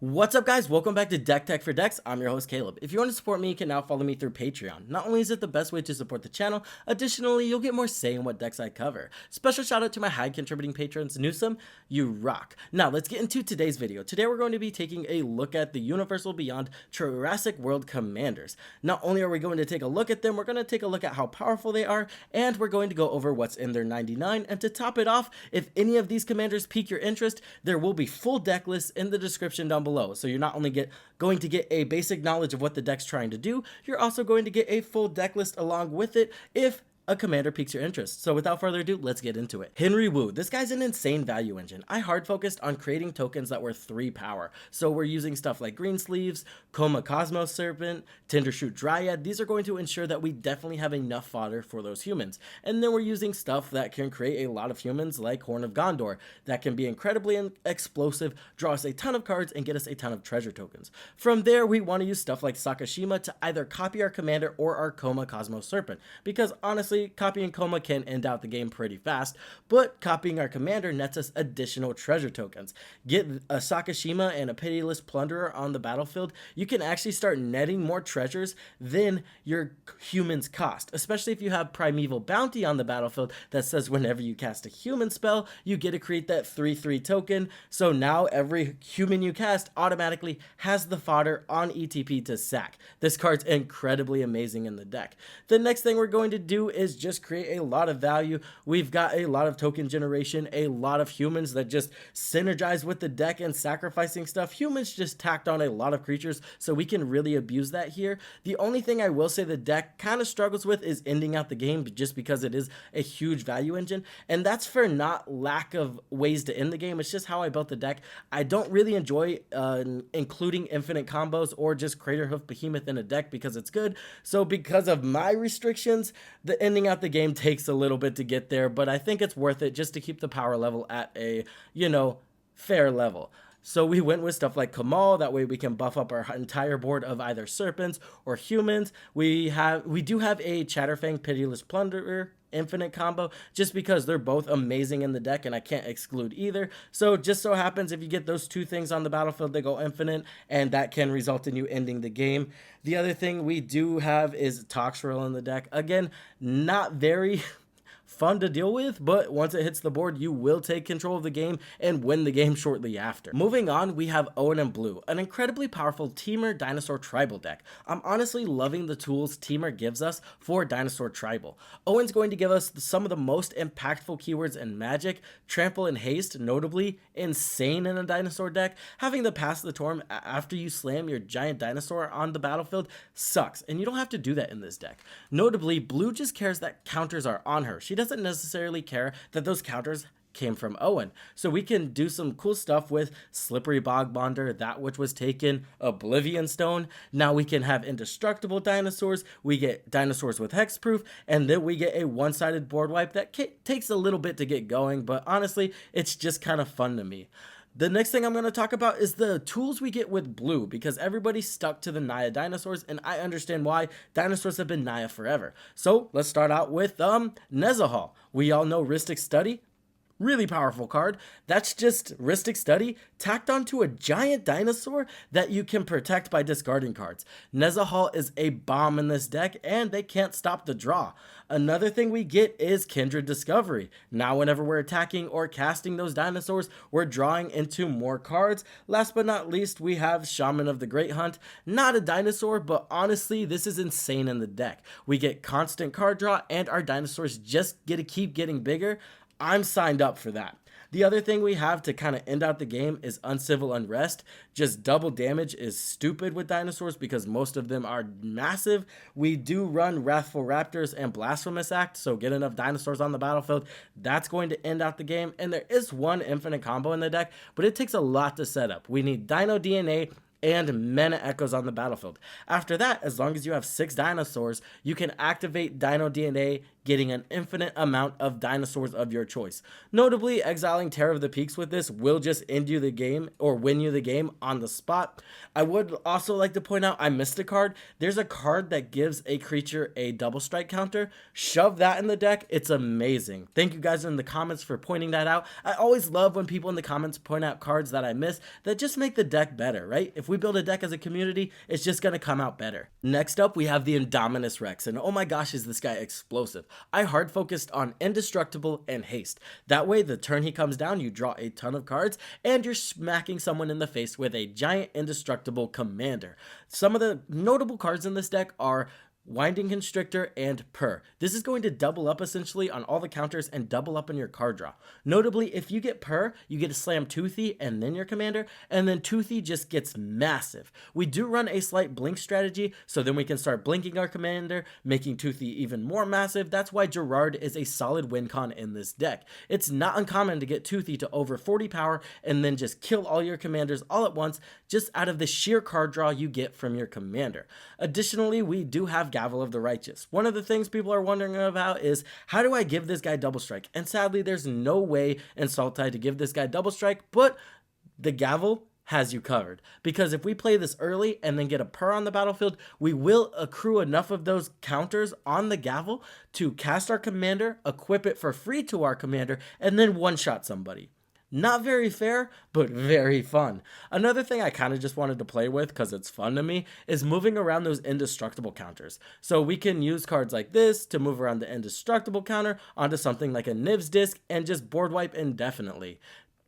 What's up, guys? Welcome back to Deck Tech for Decks. I'm your host Caleb. If you want to support me, you can now follow me through Patreon. Not only is it the best way to support the channel, additionally you'll get more say in what decks I cover. Special shout out to my high contributing patrons. Newsome, you rock. Now let's get into today's video. Today we're going to be taking a look at the Universal Beyond Jurassic World Commanders. Not only are we going to take a look at them, we're going to take a look at how powerful they are, and we're going to go over what's in their 99. And to top it off, if any of these commanders pique your interest, there will be full deck lists in the description down below. So you're not only going to get a basic knowledge of what the deck's trying to do, you're also going to get a full deck list along with it if a commander piques your interest. So without further ado, let's get into it. Henry Wu, this guy's an insane value engine. I hard focused on creating tokens that were 3 power. So we're using stuff like Green Sleeves, Coma Cosmos Serpent, Tindershoot Dryad. These are going to ensure that we definitely have enough fodder for those humans. And then we're using stuff that can create a lot of humans like Horn of Gondor that can be incredibly explosive, draw us a ton of cards, and get us a ton of treasure tokens. From there, we want to use stuff like Sakashima to either copy our commander or our Coma Cosmos Serpent, because honestly, copying Coma can end out the game pretty fast, but copying our commander nets us additional treasure tokens. Get a Sakashima and a Pitiless Plunderer on the battlefield, you can actually start netting more treasures than your humans cost, especially if you have Primeval Bounty on the battlefield that says whenever you cast a human spell, you get to create that 3/3 token, so now every human you cast automatically has the fodder on ETP to sack. This card's incredibly amazing in the deck. The next thing we're going to do is just create a lot of value. We've got a lot of token generation, a lot of humans that just synergize with the deck and sacrificing stuff. Humans just tacked on a lot of creatures, so we can really abuse that here. The only thing I will say the deck kind of struggles with is ending out the game, just because it is a huge value engine, and that's for not lack of ways to end the game. It's just how I built the deck. I don't really enjoy including infinite combos or just Craterhoof Behemoth in a deck because it's good. So because of my restrictions, the ending out the game takes a little bit to get there, but I think it's worth it just to keep the power level at a, fair level. So we went with stuff like Kamal, that way we can buff up our entire board of either serpents or humans. We do have a Chatterfang Pitiless Plunderer infinite combo, just because they're both amazing in the deck and I can't exclude either. So just so happens if you get those two things on the battlefield, they go infinite, and that can result in you ending the game. The other thing we do have is Toxrill in the deck. Again, not very fun to deal with, but once it hits the board, you will take control of the game and win the game shortly after. Moving on, we have Owen and Blue, an incredibly powerful Teamer Dinosaur Tribal deck. I'm honestly loving the tools Teamer gives us for Dinosaur Tribal. Owen's going to give us some of the most impactful keywords in Magic. Trample and Haste, notably insane in a dinosaur deck. Having the Pass the Torm after you slam your giant dinosaur on the battlefield sucks, and you don't have to do that in this deck. Notably, Blue just cares that counters are on her. She doesn't necessarily care that those counters came from Owen. So we can do some cool stuff with Slippery Bog Bonder, that which was taken, Oblivion Stone. Now we can have indestructible dinosaurs, we get dinosaurs with hexproof, and then we get a one-sided board wipe that takes a little bit to get going, but honestly, it's just kind of fun to me. The next thing I'm going to talk about is the tools we get with Blue, because everybody's stuck to the Naya dinosaurs, and I understand why. Dinosaurs have been Naya forever. So let's start out with Nezahal. We all know Rhystic Study. Really powerful card. That's just Rhystic Study tacked onto a giant dinosaur that you can protect by discarding cards. Nezahal is a bomb in this deck, and they can't stop the draw. Another thing we get is Kindred Discovery. Now whenever we're attacking or casting those dinosaurs, we're drawing into more cards. Last but not least, we have Shaman of the Great Hunt. Not a dinosaur, but honestly, this is insane in the deck. We get constant card draw, and our dinosaurs just get to keep getting bigger. I'm signed up for that. The other thing we have to kind of end out the game is Uncivil Unrest. Just double damage is stupid with dinosaurs because most of them are massive. We do run Wrathful Raptors and Blasphemous Act, so get enough dinosaurs on the battlefield. That's going to end out the game. And there is one infinite combo in the deck, but it takes a lot to set up. We need Dino DNA and Mana Echoes on the battlefield. After that, as long as you have 6 dinosaurs, you can activate Dino DNA, getting an infinite amount of dinosaurs of your choice. Notably, exiling Terror of the Peaks with this will just end you the game or win you the game on the spot. I would also like to point out I missed a card. There's a card that gives a creature a double strike counter. Shove that in the deck. It's amazing. Thank you guys in the comments for pointing that out. I always love when people in the comments point out cards that I miss that just make the deck better, right? If we build a deck as a community, it's just going to come out better. Next up, we have the Indominus Rex, and oh my gosh, is this guy explosive. I hard focused on Indestructible and Haste. That way, the turn he comes down, you draw a ton of cards, and you're smacking someone in the face with a giant Indestructible commander. Some of the notable cards in this deck are Winding Constrictor and Purr. This is going to double up essentially on all the counters and double up on your card draw. Notably, if you get Purr, you get to slam Toothy and then your commander, and then Toothy just gets massive. We do run a slight blink strategy, so then we can start blinking our commander, making Toothy even more massive. That's why Gerard is a solid win con in this deck. It's not uncommon to get Toothy to over 40 power and then just kill all your commanders all at once, just out of the sheer card draw you get from your commander. Additionally, we do have Gavel of the Righteous. One of the things people are wondering about is, how do I give this guy double strike? And sadly, there's no way in Sultai to give this guy double strike, but the Gavel has you covered. Because if we play this early and then get a Purr on the battlefield, we will accrue enough of those counters on the Gavel to cast our commander, equip it for free to our commander, and then one-shot somebody. Not very fair, but very fun. Another thing I kind of just wanted to play with because it's fun to me is moving around those indestructible counters. So we can use cards like this to move around the indestructible counter onto something like a Niv's Disc and just board wipe indefinitely.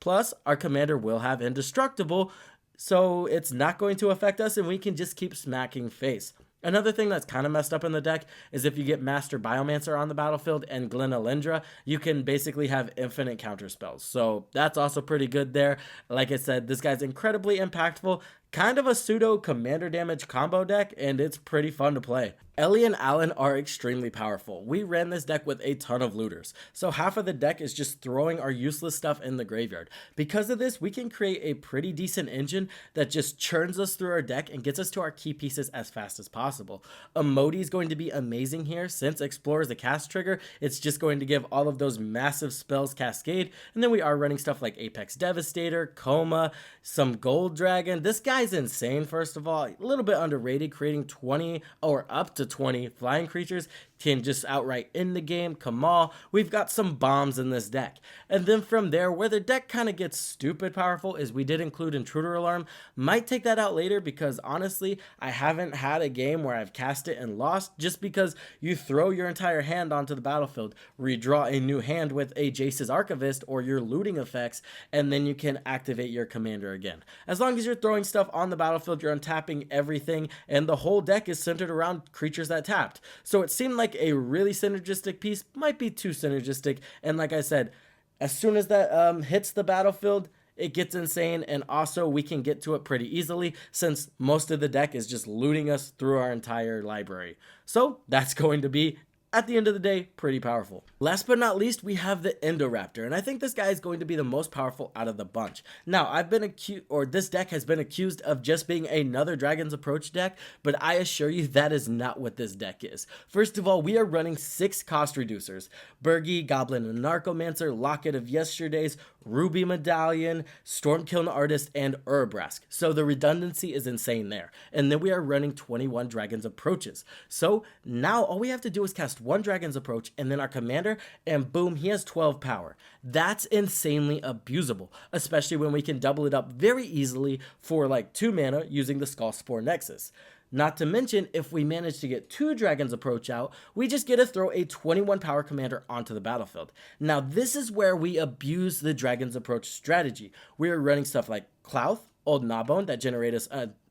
Plus, our commander will have indestructible, so it's not going to affect us and we can just keep smacking face. Another thing that's kind of messed up in the deck is if you get Master Biomancer on the battlefield and Glen Alindra, you can basically have infinite counter spells. So that's also pretty good there. Like I said, this guy's incredibly impactful, kind of a pseudo commander damage combo deck, and it's pretty fun to play. Ellie and Alan are extremely powerful. We ran this deck with a ton of looters, so half of the deck is just throwing our useless stuff in the graveyard. Because of this, we can create a pretty decent engine that just churns us through our deck and gets us to our key pieces as fast as possible. Emoti is going to be amazing here. Since Explorer is a cast trigger, it's just going to give all of those massive spells cascade, and then we are running stuff like Apex Devastator, Coma, some Gold Dragon. This guy's insane, first of all. A little bit underrated, creating 20 or up to 20 flying creatures can just outright end the game. Kamal, we've got some bombs in this deck. And then from there, where the deck kind of gets stupid powerful is we did include Intruder Alarm. Might take that out later because honestly, I haven't had a game where I've cast it and lost, just because you throw your entire hand onto the battlefield, redraw a new hand with a Jace's Archivist or your looting effects, and then you can activate your commander again. As long as you're throwing stuff on the battlefield, you're untapping everything, and the whole deck is centered around creatures that tapped. So it seemed like a really synergistic piece, might be too synergistic, and like I said, as soon as that hits the battlefield, it gets insane, and also we can get to it pretty easily since most of the deck is just looting us through our entire library. So that's going to be, at the end of the day, pretty powerful. Last but not least, we have the Indoraptor, and I think this guy is going to be the most powerful out of the bunch. Now, this deck has been accused of just being another Dragon's Approach deck, but I assure you that is not what this deck is. First of all, we are running 6 cost reducers: Burgi, Goblin and Narcomancer, Locket of Yesterdays, Ruby Medallion, Stormkiln Artist, and Urabrask. So the redundancy is insane there. And then we are running 21 Dragon's Approaches. So now all we have to do is cast 1 Dragon's Approach and then our commander, and boom, he has 12 power. That's insanely abusable, especially when we can double it up very easily for like 2 mana using the Skullspore Nexus. Not to mention, if we manage to get 2 Dragon's Approach out, we just get to throw a 21 power commander onto the battlefield. Now, this is where we abuse the Dragon's Approach strategy. We are running stuff like Clouth, Old Gnawbone that generate us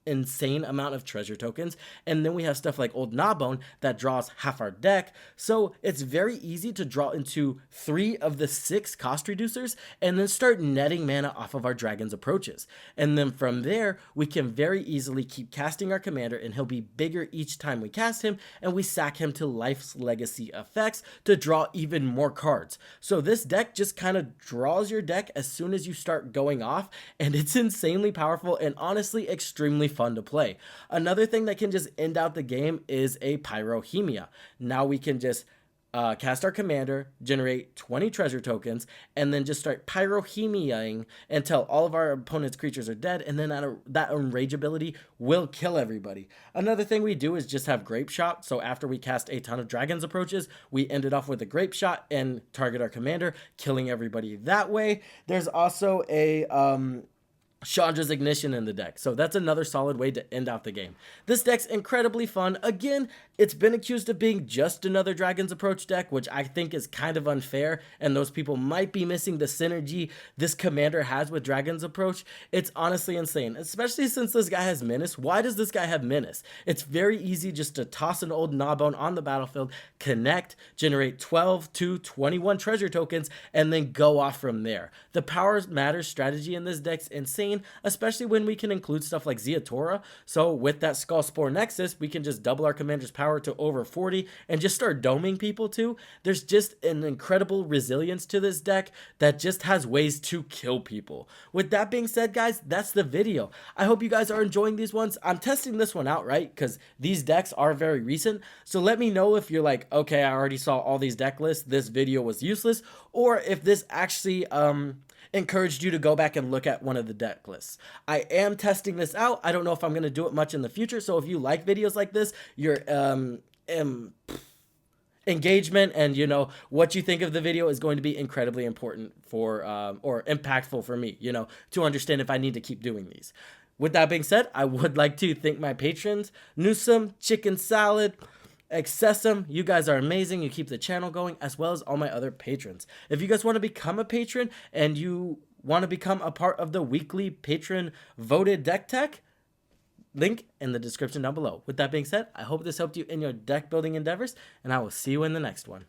insane amount of treasure tokens. And then we have stuff like Old Gnawbone that draws half our deck. So it's very easy to draw into 3 of the 6 cost reducers and then start netting mana off of our dragon's approaches. And then from there, we can very easily keep casting our commander, and he'll be bigger each time we cast him, and we sack him to Life's Legacy effects to draw even more cards. So this deck just kind of draws your deck as soon as you start going off, and it's insanely powerful and honestly extremely fun to play. Another thing that can just end out the game is a Pyrohemia. Now we can just cast our commander, generate 20 treasure tokens, and then just start Pyrohemiaing until all of our opponent's creatures are dead, and then that Enrage ability will kill everybody. Another thing we do is just have Grape Shot, so after we cast a ton of Dragon's Approaches, we ended off with a Grape Shot and target our commander, killing everybody that way. There's also a Chandra's Ignition in the deck, so that's another solid way to end out the game. This deck's incredibly fun. Again, it's been accused of being just another Dragon's Approach deck, which I think is kind of unfair, and those people might be missing the synergy this commander has with Dragon's Approach. It's honestly insane, especially since this guy has Menace. Why does this guy have Menace? It's very easy just to toss an Old Gnawbone on the battlefield, connect, generate 12 to 21 treasure tokens, and then go off from there. The Power Matters strategy in this deck's insane, especially when we can include stuff like Zeatora. So with that Skull Spore Nexus, we can just double our commander's power to over 40 and just start doming people too. There's just an incredible resilience to this deck that just has ways to kill people. With that being said, guys, that's the video. I hope you guys are enjoying these ones. I'm testing this one out, right? Because these decks are very recent. So let me know if you're like, okay, I already saw all these deck lists, this video was useless, or if this actually encouraged you to go back and look at one of the deck lists. I am testing this out. I don't know if I'm going to do it much in the future. So if you like videos like this, your engagement and, you know, what you think of the video is going to be incredibly important for, or impactful for me, you know, to understand if I need to keep doing these. With that being said, I would like to thank my patrons, Newsome, Chicken Salad, Excessum. You guys are amazing. You keep the channel going, as well as all my other patrons. If you guys want to become a patron and you want to become a part of the weekly patron voted deck tech, link in the description down below. With that being said, I hope this helped you in your deck building endeavors, and I will see you in the next one.